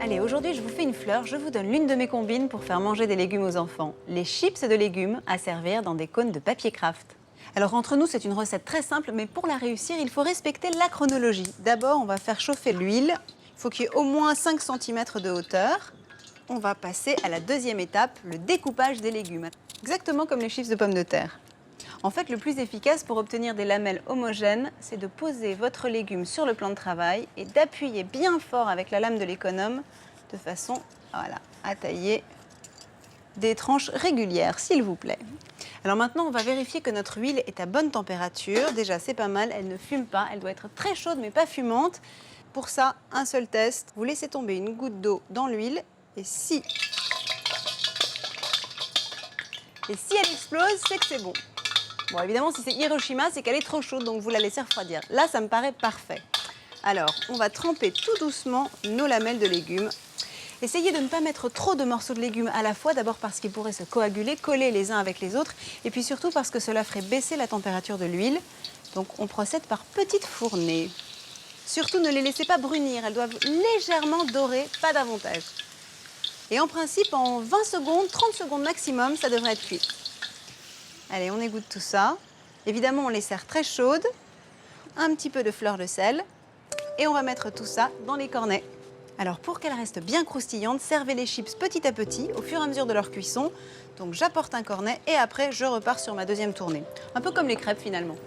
Allez, aujourd'hui je vous fais une fleur, je vous donne l'une de mes combines pour faire manger des légumes aux enfants. Les chips de légumes à servir dans des cônes de papier craft. Alors entre nous, c'est une recette très simple, mais pour la réussir, il faut respecter la chronologie. D'abord, on va faire chauffer l'huile. Il faut qu'il y ait au moins 5 cm de hauteur. On va passer à la deuxième étape, le découpage des légumes. Exactement comme les chips de pommes de terre. En fait, le plus efficace pour obtenir des lamelles homogènes, c'est de poser votre légume sur le plan de travail et d'appuyer bien fort avec la lame de l'économe de façon à tailler des tranches régulières, s'il vous plaît. Alors maintenant, on va vérifier que notre huile est à bonne température. Déjà, c'est pas mal, elle ne fume pas, elle doit être très chaude mais pas fumante. Pour ça, un seul test, vous laissez tomber une goutte d'eau dans l'huile et si elle explose, c'est que c'est bon. Bon, évidemment, si c'est Hiroshima, c'est qu'elle est trop chaude, donc vous la laissez refroidir. Là, ça me paraît parfait. Alors, on va tremper tout doucement nos lamelles de légumes. Essayez de ne pas mettre trop de morceaux de légumes à la fois, d'abord parce qu'ils pourraient se coaguler, coller les uns avec les autres, et puis surtout parce que cela ferait baisser la température de l'huile. Donc, on procède par petites fournées. Surtout, ne les laissez pas brunir, elles doivent légèrement dorer, pas davantage. Et en principe, en 20 secondes, 30 secondes maximum, ça devrait être cuit. Allez, on égoutte tout ça. Évidemment, on les sert très chaudes. Un petit peu de fleur de sel. Et on va mettre tout ça dans les cornets. Alors, pour qu'elles restent bien croustillantes, servez les chips petit à petit, au fur et à mesure de leur cuisson. Donc, j'apporte un cornet et après, je repars sur ma deuxième tournée. Un peu comme les crêpes, finalement.